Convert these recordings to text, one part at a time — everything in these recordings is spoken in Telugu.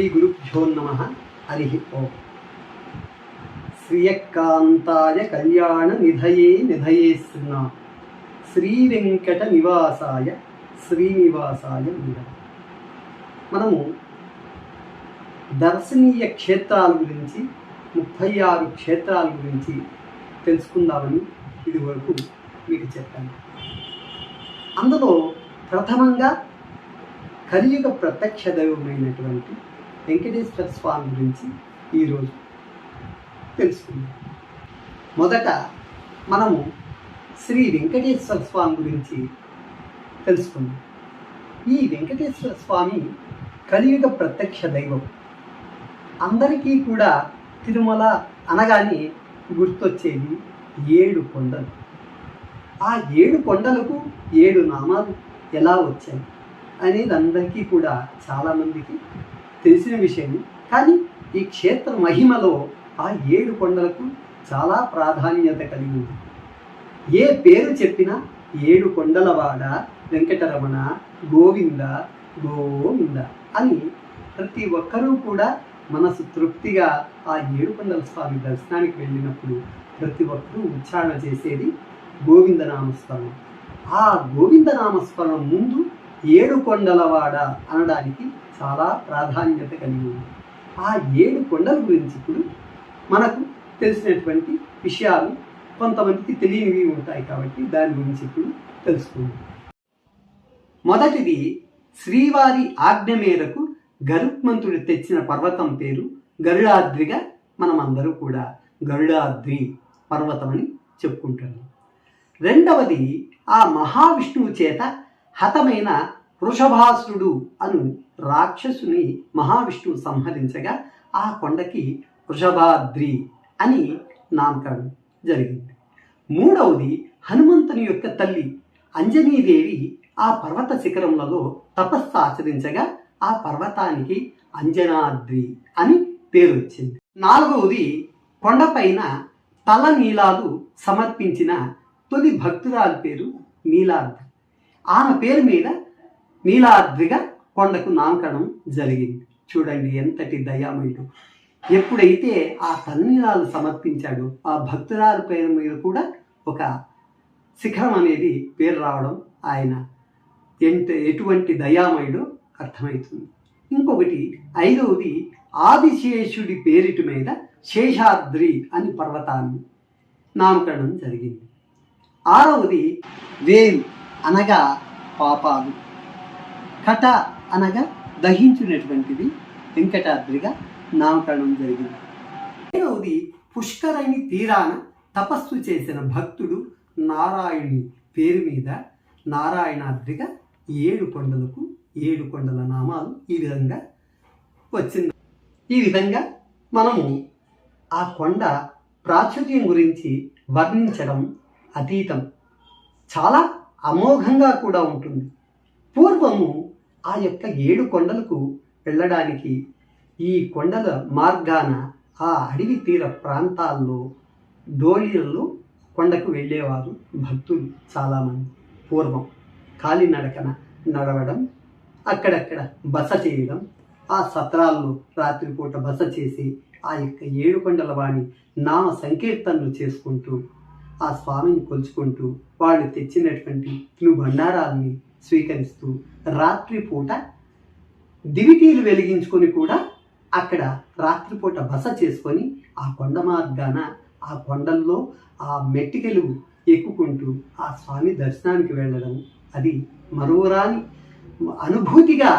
శ్రీ గురుభ్యో నమః. హరి ఓం. శ్రియకాంతాయ కళ్యాణ నిధయే శ్రీ వెంకట నివాసాయ శ్రీనివాసాయ నిధయ. మనము దర్శనీయ క్షేత్రాల గురించి 36 క్షేత్రాల గురించి తెలుసుకుందామని ఇదివరకు మీకు చెప్పాను. అందులో ప్రథమంగా కలియుగ ప్రత్యక్ష దైవమైనటువంటి వెంకటేశ్వర స్వామి గురించి ఈరోజు తెలుసుకుందాం. మొదట మనము శ్రీ వెంకటేశ్వర స్వామి గురించి తెలుసుకుందాం. ఈ వెంకటేశ్వర స్వామి కలియుగ ప్రత్యక్ష దైవం. అందరికీ కూడా తిరుమల అనగానే గుర్తొచ్చేది 7 కొండలు. ఆ 7 కొండలకు 7 నామాలు ఎలా వచ్చాయి అనేది అందరికీ కూడా చాలామందికి తెలిసిన విషయం. కానీ ఈ క్షేత్ర మహిమలో ఆ 7 కొండలకు చాలా ప్రాధాన్యత కలిగి ఉంది. ఏ పేరు చెప్పినా 7 కొండలవాడ వెంకటరమణ గోవింద గోవింద అని ప్రతి ఒక్కరూ కూడా మనసు తృప్తిగా ఆ 7 కొండల స్వామి దర్శనానికి వెళ్ళినప్పుడు ప్రతి ఒక్కరూ ఉచ్చారణ చేసేది గోవింద నామస్మరణం. ఆ గోవింద నామస్మరణం ముందు 7 కొండలవాడ అనడానికి చాలా ప్రాధాన్యత కలిగి ఉంది. ఆ 7 కొండల గురించి ఇప్పుడు మనకు తెలిసినటువంటి విషయాలు కొంతమందికి తెలియనివి ఉంటాయి కాబట్టి దాని గురించి ఇప్పుడు తెలుసుకుందాం. మొదటిది, శ్రీవారి ఆజ్ఞ మేరకు గరుత్మంతుడు తెచ్చిన పర్వతం పేరు గరుడాద్రిగా మనమందరూ కూడా గరుడాద్రి పర్వతం అని చెప్పుకుంటున్నాం. రెండవది, ఆ మహావిష్ణువు చేత హతమైన వృషభాసురుడు అను రాక్షసుని మహావిష్ణువు సంహరించగా ఆ కొండకి వృషభాద్రి అని నామకరణం జరిగింది. మూడవది, హనుమంతుని యొక్క తల్లి అంజనీదేవి ఆ పర్వత శిఖరములలో తపస్సు ఆచరించగా ఆ పర్వతానికి అంజనాద్రి అని పేరు వచ్చింది. నాలుగవది, కొండపైన తల నీలాలు సమర్పించిన తొలి భక్తురాలి పేరు నీలాద్రి. ఆమె పేరు మీద నీలాద్రిగా కొండకు నామకరణం జరిగింది. చూడండి ఎంతటి దయామయుడు. ఎప్పుడైతే ఆ తన్నీలాలు సమర్పించాడో ఆ భక్తురాలి పేరు మీద కూడా ఒక శిఖరం అనేది పేరు రావడం ఆయన ఎటువంటి దయామయుడో అర్థమవుతుంది. ఇంకొకటి, ఐదవది, ఆదిశేషుడి పేరిటి మీద శేషాద్రి అని పర్వతాన్ని నామకరణం జరిగింది. ఆరవది, వేల్ అనగా పాపాలు, కట అనగా దహించినటువంటిది వెంకటాద్రిగా నామకరణం జరిగింది. ఏడవది, పుష్కరిణి తీరాన తపస్సు చేసిన భక్తుడు నారాయణుని పేరు మీద నారాయణాద్రిగా 7 కొండలకు 7 కొండల నామాలు ఈ విధంగా వచ్చింది. ఈ విధంగా మనము ఆ కొండ ప్రాచుర్యం గురించి వర్ణించడం అతీతం, చాలా అమోఘంగా కూడా ఉంటుంది. పూర్వము ఆ యొక్క 7 కొండలకు వెళ్ళడానికి ఈ కొండల మార్గాన ఆ అడవి తీర ప్రాంతాల్లో డోలీలలో కొండకు వెళ్ళేవారు భక్తులు చాలామంది. పూర్వం కాలినడకన నడవడం, అక్కడక్కడ బస చేయడం, ఆ సత్రాల్లో రాత్రిపూట బస చేసి ఆ యొక్క 7 కొండల వాణి నామ సంకీర్తనలు చేసుకుంటూ ఆ స్వామిని కొలుచుకుంటూ వాళ్ళు తెచ్చినటువంటి బండారాలని స్వీకరిస్తూ రాత్రిపూట దివిటీలు వెలిగించుకొని కూడా అక్కడ రాత్రిపూట బస చేసుకొని ఆ కొండ మార్గాన ఆ కొండల్లో ఆ మెట్టికెలు ఎక్కుకుంటూ ఆ స్వామి దర్శనానికి వెళ్ళడం అది మరోరాని అనుభూతిగా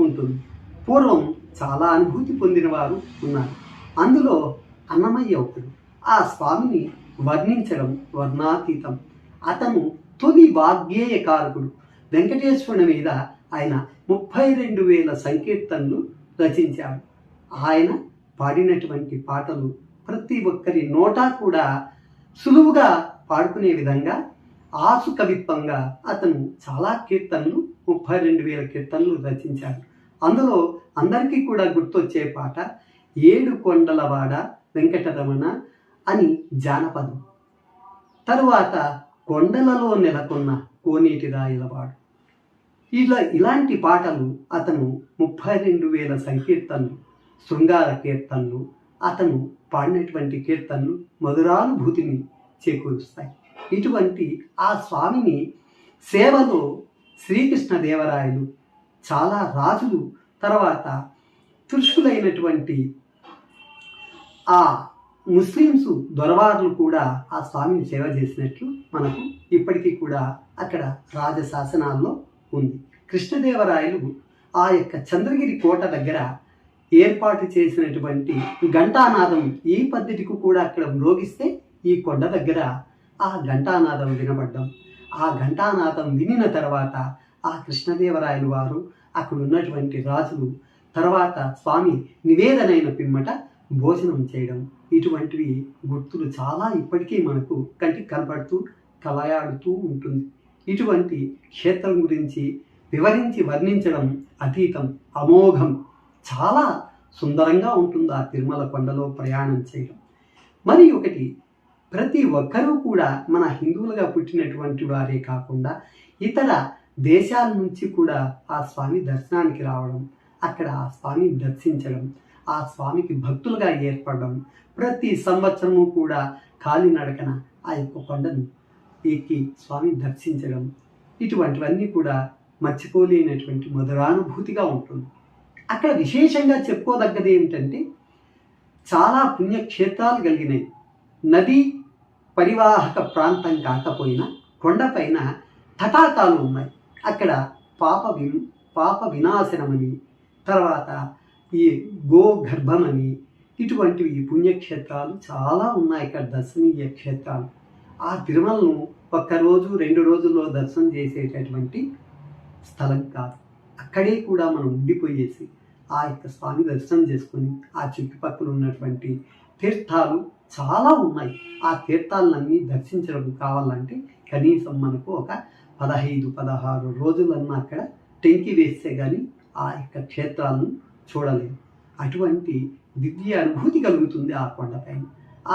ఉంటుంది. పూర్వం చాలా అనుభూతి పొందిన వారు ఉన్నారు. అందులో అన్నమయ్య ఒకడు. ఆ స్వామిని వర్ణించడం వర్ణాతీతం. అతను తొలి వాగ్గేయకారకుడు. వెంకటేశ్వరుని మీద ఆయన 32,000 సంకీర్తనలు రచించాడు. ఆయన పాడినటువంటి పాటలు ప్రతి ఒక్కరి నోటా కూడా సులువుగా పాడుకునే విధంగా ఆసు కవిత్వంగా అతను చాలా కీర్తనలు 32,000 కీర్తనలు రచించాడు. అందులో అందరికీ కూడా గుర్తొచ్చే పాట 7 కొండలవాడ వెంకటరమణ అని జానపదం. తరువాత కొండలలో నెలకొన్న కోనేటి రాయలవాడు. ఇలాంటి పాటలు అతను 32,000 సంకీర్తనలు శృంగార కీర్తనలు, అతను పాడినటువంటి కీర్తనలు మధురానుభూతిని చేకూరుస్తాయి. ఇటువంటి ఆ స్వామిని సేవలో శ్రీకృష్ణదేవరాయలు, చాలా రాజులు, తర్వాత తుర్కులైనటువంటి ఆ ముస్లిమ్స్ దొరవారులు కూడా ఆ స్వామిని సేవ చేసినట్లు మనకు ఇప్పటికీ కూడా అక్కడ రాజశాసనాల్లో ఉంది. కృష్ణదేవరాయలు ఆ యొక్క చంద్రగిరి కోట దగ్గర ఏర్పాటు చేసినటువంటి ఘంటానాదం ఈ పద్ధతికి కూడా అక్కడ మ్రోగిస్తే ఈ కొండ దగ్గర ఆ ఘంటానాదం వినబడ్డం, ఆ ఘంటానాదం వినిన తర్వాత ఆ కృష్ణదేవరాయలు వారు అక్కడ ఉన్నటువంటి రాజులు తర్వాత స్వామి నివేదనైన పిమ్మట భోజనం చేయడం, ఇటువంటివి గుర్తులు చాలా ఇప్పటికీ మనకు కంటికి కనపడుతూ కలయాడుతూ ఉంటుంది. ఇటువంటి క్షేత్రం గురించి వివరించి వర్ణించడం అతీతం, అమోఘం. చాలా సుందరంగా ఉంటుంది ఆ తిరుమల కొండలో ప్రయాణం చేయడం. మరి ఒకటి, ప్రతి ఒక్కరూ కూడా మన హిందువులుగా పుట్టినటువంటి వారే కాకుండా ఇతర దేశాల నుంచి కూడా ఆ స్వామి దర్శనానికి రావడం, అక్కడ ఆ స్వామిని దర్శించడం, ఆ స్వామికి భక్తులుగా ఏర్పడడం, ప్రతి సంవత్సరము కూడా కాలినడకన ఆ యొక్క కొండను ఎక్కి స్వామి దర్శించడం, ఇటువంటివన్నీ కూడా మర్చిపోలేనటువంటి మధురానుభూతిగా ఉంటుంది. అక్కడ విశేషంగా చెప్పుకోదగ్గది ఏమిటంటే చాలా పుణ్యక్షేత్రాలు కలిగినాయి. నదీ పరివాహక ప్రాంతం కాకపోయినా కొండపైన తటాకాలు ఉన్నాయి. అక్కడ పాప వినాశనమని, తర్వాత ఈ గోగర్భమని, ఇటువంటివి పుణ్యక్షేత్రాలు చాలా ఉన్నాయి. ఇక్కడ దర్శనీయ క్షేత్రాలు. ఆ తిరుమలను ఒక్కరోజు 2 రోజుల్లో దర్శనం చేసేటటువంటి స్థలం కాదు. అక్కడే కూడా మనం ఉండిపోయేసి ఆ యొక్క స్వామి దర్శనం చేసుకొని ఆ చుట్టుపక్కల ఉన్నటువంటి తీర్థాలు చాలా ఉన్నాయి. ఆ తీర్థాలన్నీ దర్శించడం కావాలంటే కనీసం మనకు ఒక 15-16 రోజులన్నా అక్కడ టెంకి వేస్తే కానీ ఆ యొక్క క్షేత్రాలను చూడలేము. అటువంటి దివ్య అనుభూతి కలుగుతుంది ఆ కొండపైన.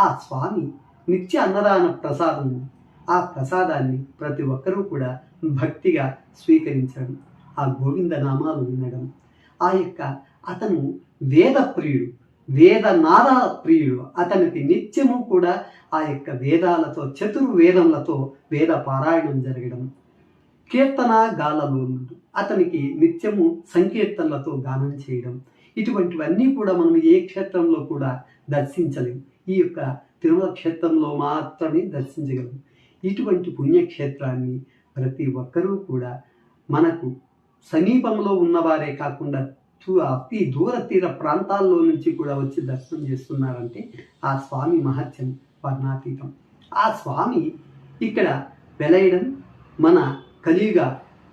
ఆ స్వామి నిత్య అన్నదాన ప్రసాదం ఉంది. ఆ ప్రసాదాన్ని ప్రతి ఒక్కరూ కూడా భక్తిగా స్వీకరించడం, ఆ గోవింద నామాలు వినడం, ఆ యొక్క అతను వేద ప్రియుడు, వేదనాద ప్రియుడు. అతనికి నిత్యము కూడా ఆ యొక్క వేదాలతో, చతుర్వేదములతో వేద పారాయణం జరగడం, కీర్తన గాలలోనుడు, అతనికి నిత్యము సంకీర్తనలతో గానం చేయడం, ఇటువంటివన్నీ కూడా మనం ఏ క్షేత్రంలో కూడా దర్శించలేము. ఈ యొక్క తిరుమల క్షేత్రంలో మాత్రమే దర్శించగలం. ఇటువంటి పుణ్యక్షేత్రాన్ని ప్రతి ఒక్కరూ కూడా మనకు సమీపంలో ఉన్నవారే కాకుండా అతి దూర తీర ప్రాంతాల్లో నుంచి కూడా వచ్చి దర్శనం చేస్తున్నారంటే ఆ స్వామి మహత్యం వర్ణాతీతం. ఆ స్వామి ఇక్కడ వెలయడం మన కలియుగ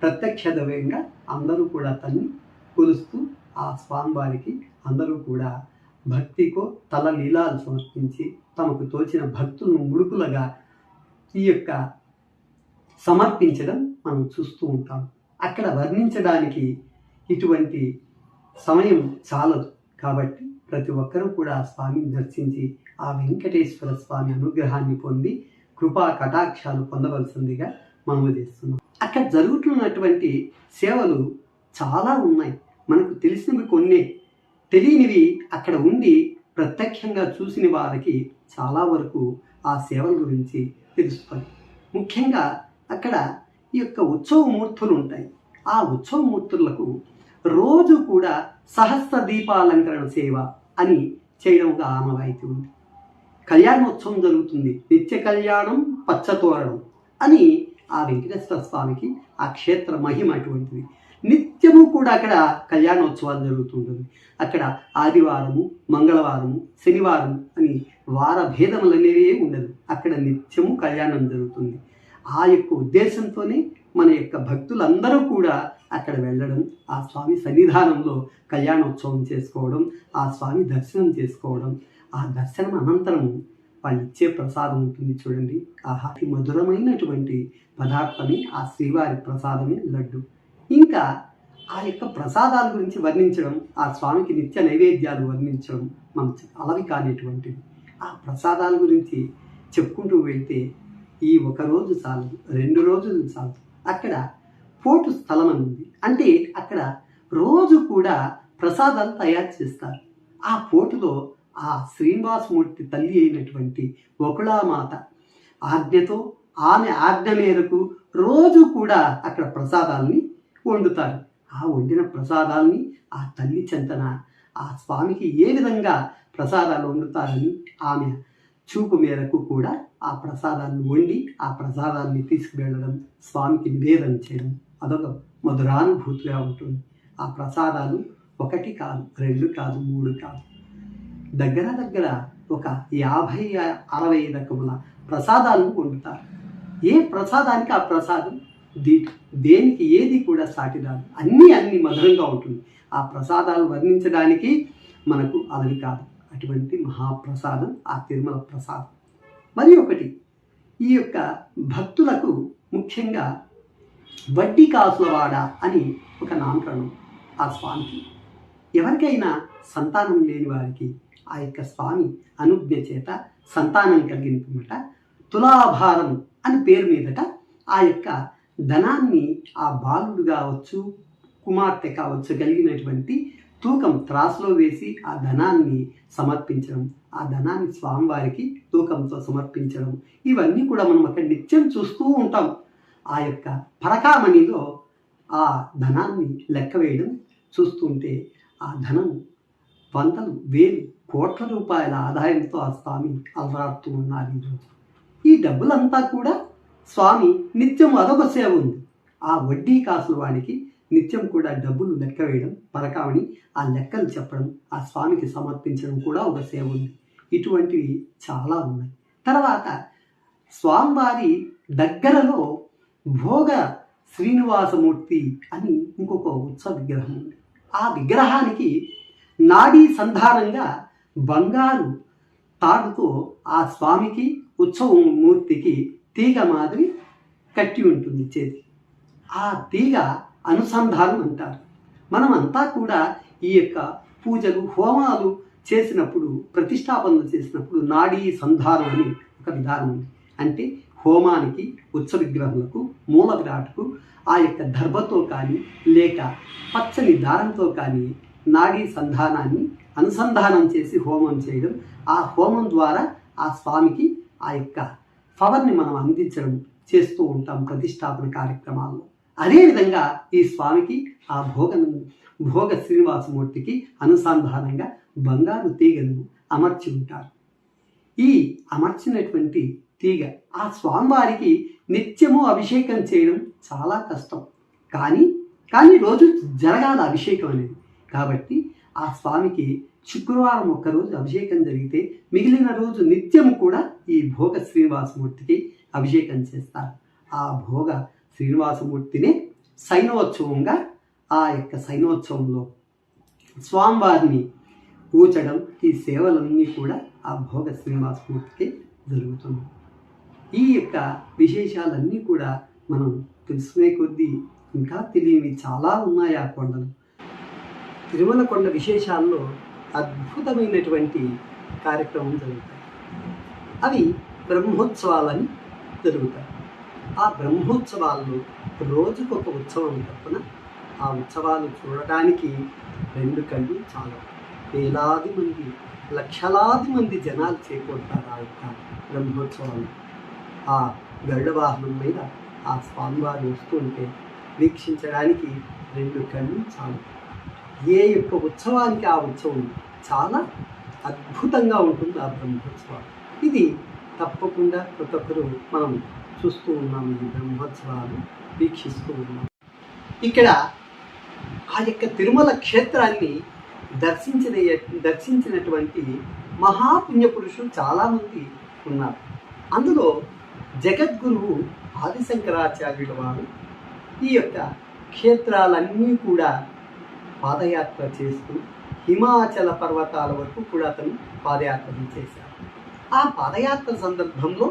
ప్రత్యక్ష దైవంగా అందరూ కూడా తన్ని కొలుస్తూ ఆ స్వామివారికి అందరూ కూడా భక్తికో తల లీలాలు సమర్పించి తమకు తోచిన భక్తులను ముడుపులుగా ఈ యొక్క సమర్పించడం మనం చూస్తూ ఉంటాం. అక్కడ వర్ణించడానికి ఇటువంటి సమయం చాలదు. కాబట్టి ప్రతి ఒక్కరూ కూడా ఆ స్వామిని దర్శించి ఆ వెంకటేశ్వర స్వామి అనుగ్రహాన్ని పొంది కృపా కటాక్షాలు పొందవలసిందిగా మనము చేస్తున్నాం. అక్కడ జరుగుతున్నటువంటి సేవలు చాలా ఉన్నాయి. మనకు తెలిసినవి కొన్ని, తెలియనివి అక్కడ ఉండి ప్రత్యక్షంగా చూసిన వారికి చాలా వరకు ఆ సేవల గురించి తెలుస్తుంది. ముఖ్యంగా అక్కడ ఈ యొక్క ఉత్సవమూర్తులు ఉంటాయి. ఆ ఉత్సవమూర్తులకు రోజు కూడా సహస్ర దీపాలంకరణ సేవ అని చేయడం ఒక ఆనవాయితీ ఉంది. కళ్యాణోత్సవం జరుగుతుంది, నిత్య కళ్యాణం పచ్చతోరణం అని ఆ వెంకటేశ్వర స్వామికి ఆ క్షేత్ర మహిమ అటువంటిది. నిత్యము కూడా అక్కడ కళ్యాణోత్సవాలు జరుగుతుంటుంది. అక్కడ ఆదివారము, మంగళవారము, శనివారం అని వార భేదములు అనేవి ఉండదు. అక్కడ నిత్యము కళ్యాణం జరుగుతుంది. ఆ యొక్క ఉద్దేశంతోనే మన యొక్క భక్తులందరూ కూడా అక్కడ వెళ్ళడం, ఆ స్వామి సన్నిధానంలో కళ్యాణోత్సవం చేసుకోవడం, ఆ స్వామి దర్శనం చేసుకోవడం. ఆ దర్శనం అనంతరము వాళ్ళు ఇచ్చే ప్రసాదం ఉంటుంది చూడండి. అతి మధురమైనటువంటి పదార్థమే ఆ శ్రీవారి ప్రసాదమే లడ్డు. ఇంకా ఆ యొక్క ప్రసాదాల గురించి వర్ణించడం, ఆ స్వామికి నిత్య నైవేద్యాలు వర్ణించడం మనకు అలవి కానిటువంటిది. ఆ ప్రసాదాల గురించి చెప్పుకుంటూ వెళ్తే ఈ 1 రోజు చాలదు, 2 రోజులు చాలదు. అక్కడ పోటు స్థలం అని ఉంది. అంటే అక్కడ రోజు కూడా ప్రసాదాలు తయారు చేస్తారు. ఆ పోటులో ఆ శ్రీనివాసమూర్తి తల్లి అయినటువంటి వకుళామాత ఆజ్ఞతో, ఆమె ఆజ్ఞ మేరకు రోజు కూడా అక్కడ ప్రసాదాలని వండుతారు. ఆ వండిన ప్రసాదాలని ఆ తల్లి చెంతన ఆ స్వామికి ఏ విధంగా ప్రసాదాలు వండుతారని ఆమె చూపు మేరకు కూడా ఆ ప్రసాదాన్ని వండి ఆ ప్రసాదాన్ని తీసుకువెళ్ళడం, స్వామికి నివేదన చేయడం అదొక మధురానుభూతిగా ఉంటుంది. ఆ ప్రసాదాలు 1 కాదు, 2 కాదు, 3 కాదు, దగ్గర ఒక 50-60 రకముల ప్రసాదాలను వండుతారు. ఏ ప్రసాదానికి ఆ ప్రసాదం దేనికి ఏది కూడా సాటి రాదు. అన్నీ మధురంగా ఉంటుంది. ఆ ప్రసాదాలు వర్ణించడానికి మనకు అలవి కాదు. అటువంటి మహాప్రసాదం ఆ తిరుమల ప్రసాదం. మరి ఒకటి, ఈ యొక్క భక్తులకు ముఖ్యంగా వడ్డీ కాసులవాడ అని ఒక నామకరణం ఆ స్వామికి. ఎవరికైనా సంతానం లేని వారికి ఆ యొక్క స్వామి అనుజ్ఞ చేత సంతానం కలిగినమాట తులాభారం అని పేరు మీదట ఆ యొక్క ధనాన్ని ఆ బాలుడు కావచ్చు, కుమార్తె కావచ్చు కలిగినటువంటి తూకం త్రాసులో వేసి ఆ ధనాన్ని సమర్పించడం, ఆ ధనాన్ని స్వామివారికి తూకంతో సమర్పించడం, ఇవన్నీ కూడా మనం అక్కడ నిత్యం చూస్తూ ఉంటాం. ఆ యొక్క పరకామణిలో ఆ ధనాన్ని లెక్క వేయడం చూస్తుంటే ఆ ధనం 100,000 కోట్ల రూపాయల ఆదాయంతో ఆ స్వామి అలరాడుతూ ఉన్నారు ఈరోజు. ఈ డబ్బులంతా కూడా స్వామి నిత్యం అదొక సేవ ఉంది. ఆ వడ్డీ కాసుల వాడికి నిత్యం కూడా డబ్బులు లెక్క వేయడం, పరకామణి ఆ లెక్కలు చెప్పడం, ఆ స్వామికి సమర్పించడం కూడా ఒక సేవ ఉంది. ఇటువంటివి చాలా ఉన్నాయి. తర్వాత స్వామివారి దగ్గరలో భోగ శ్రీనివాసమూర్తి అని ఇంకొక ఉత్సవ విగ్రహం ఉంది. ఆ విగ్రహానికి నాడీ సంధానంగా బంగారు తాడుతో ఆ స్వామికి ఉత్సవ మూర్తికి తీగ మాదిరి కట్టి ఉంటుంది చేతి. ఆ తీగ అనుసంధానం అంటారు. మనమంతా కూడా ఈ యొక్క పూజలు హోమాలు చేసినప్పుడు, ప్రతిష్టాపనలు చేసినప్పుడు నాడీ సంధానం అని ఒక విధానం ఉంది. అంటే హోమానికి, ఉత్సవ విగ్రహాలకు, మూల విరాట్కు ఆ యొక్క దర్భతో కానీ లేక పచ్చని దారంతో కానీ నాడీ సంధానాన్ని అనుసంధానం చేసి హోమం చేయడం, ఆ హోమం ద్వారా ఆ స్వామికి ఆ యొక్క పవర్ని మనం అందించడం చేస్తూ ఉంటాం ప్రతిష్టాపన కార్యక్రమాల్లో. అదేవిధంగా ఈ స్వామికి ఆ భోగ శ్రీనివాసమూర్తికి అనుసంధానంగా బంగారు తీగను అమర్చి ఉంటారు. ఈ అమర్చినటువంటి తీగ ఆ స్వామివారికి నిత్యము అభిషేకం చేయడం చాలా కష్టం. కానీ రోజు జరగాలి అభిషేకం అనేది. కాబట్టి ఆ స్వామికి శుక్రవారం ఒక్కరోజు అభిషేకం జరిగితే మిగిలిన రోజు నిత్యం కూడా ఈ భోగ శ్రీనివాసమూర్తికి అభిషేకం చేస్తారు. ఆ భోగ శ్రీనివాసమూర్తిని శయనోత్సవంగా ఆ యొక్క శయనోత్సవంలో స్వామివారిని కూర్చడం, ఈ సేవలన్నీ కూడా ఆ భోగ శ్రీనివాసమూర్తికి జరుగుతుంది. ఈ యొక్క విశేషాలన్నీ కూడా మనం తెలుసుకునే కొద్దీ ఇంకా తెలియని చాలా ఉన్నాయి ఆ కొండలు. తిరుమల కొండ విశేషాల్లో అద్భుతమైనటువంటి కార్యక్రమం జరుగుతాయి. అవి బ్రహ్మోత్సవాలని జరుగుతాయి. ఆ బ్రహ్మోత్సవాల్లో రోజుకొక ఉత్సవం తప్పున ఆ ఉత్సవాలు చూడటానికి 2 కళ్ళు చాలా. వేలాది మంది, లక్షలాది మంది జనాలు చేకూడతారు ఆ యొక్క బ్రహ్మోత్సవాలు. ఆ గరుడ వాహనం మీద ఆ స్వామివారు వస్తుంటే వీక్షించడానికి 2 కళ్ళు చాలు. ఏ యొక్క ఉత్సవానికి ఆ ఉత్సవం చాలా అద్భుతంగా ఉంటుంది ఆ బ్రహ్మోత్సవాలు. ఇది తప్పకుండా ప్రతి ఒక్కరు మనం చూస్తూ ఉన్నాము. ఈ బ్రహ్మోత్సవాలు వీక్షిస్తూ ఉన్నాం. ఇక్కడ ఆ యొక్క తిరుమల క్షేత్రాన్ని దర్శించినటువంటి మహాపుణ్యపురుషులు చాలామంది ఉన్నారు. అందులో జగద్గురువు ఆదిశంకరాచార్యుల వారు ఈ యొక్క క్షేత్రాలన్నీ కూడా పాదయాత్ర చేస్తూ హిమాచల పర్వతాల వరకు కూడా అతను పాదయాత్రను చేశారు. ఆ పాదయాత్ర సందర్భంలో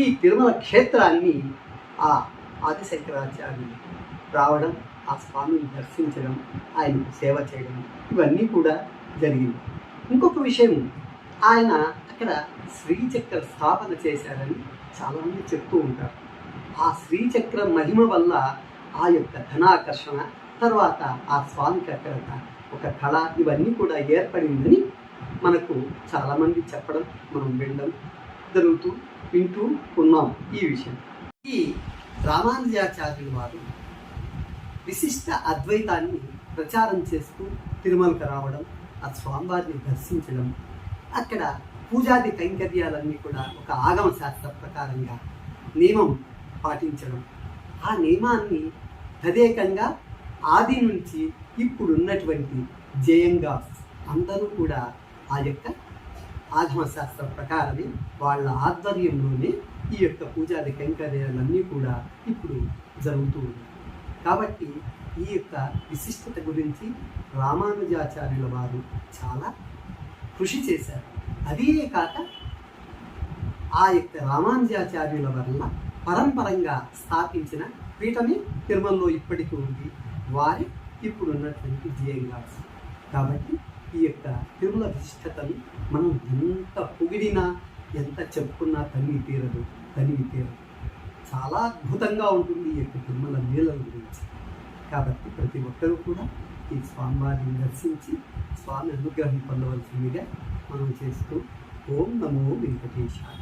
ఈ తిరుమల క్షేత్రాన్ని ఆ ఆదిశంకరాచార్యులు రావడం, ఆ స్వామిని దర్శించడం, ఆయనకు సేవ చేయడం, ఇవన్నీ కూడా జరిగింది. ఇంకొక విషయం, ఆయన అక్కడ శ్రీచక్ర స్థాపన చేశారని చాలామంది చెప్తూ ఉంటారు. ఆ శ్రీచక్ర మహిమ వల్ల ఆ యొక్క ధనాకర్షణ, తర్వాత ఆ స్వామికి అక్కడ ఒక కళ ఇవన్నీ కూడా ఏర్పడిందని మనకు చాలామంది చెప్పడం మనం వింటూ ఉన్నాం ఈ విషయం. ఈ రామానుజాచార్యుల వారు విశిష్ట అద్వైతాన్ని ప్రచారం చేస్తూ తిరుమలకు రావడం, ఆ స్వామివారిని దర్శించడం, అక్కడ పూజాది కైంకర్యాలన్నీ కూడా ఒక ఆగమ శాస్త్ర ప్రకారంగా నియమం పాటించడం, ఆ నియమాన్ని తదేకంగా ఆది నుంచి ఇప్పుడున్నటువంటి జయంగా అందరూ కూడా ఆ యొక్క ఆగమ శాస్త్ర ప్రకారమే వాళ్ళ ఆధ్వర్యంలోనే ఈ యొక్క పూజాది కైంకర్యాలన్నీ కూడా ఇప్పుడు జరుగుతూ ఉన్నాయి. కాబట్టి ఈ యొక్క విశిష్టత గురించి రామానుజాచార్యుల వారు చాలా కృషి చేశారు. అదే కాక ఆ యొక్క రామానుజాచార్యుల వల్ల పరంపరంగా స్థాపించిన పీఠమే తిరుమలలో ఇప్పటికీ ఉంది. వారే ఇప్పుడు ఉన్నటువంటి జియంగాస్. కాబట్టి ఈ యొక్క తిరుమల విశిష్టతను మనం ఎంత పొగిడినా ఎంత చెప్పుకున్నా తనివి తీరదు. చాలా అద్భుతంగా ఉంటుంది ఈ యొక్క తిరుమల లీలల గురించి. కాబట్టి ప్రతి ఒక్కరూ కూడా ఈ స్వామివారిని దర్శించి స్వామి అనుగ్రహం పొందవలసిందిగా మనం చేస్తూ ఓం నమో వెంకటేశాయ.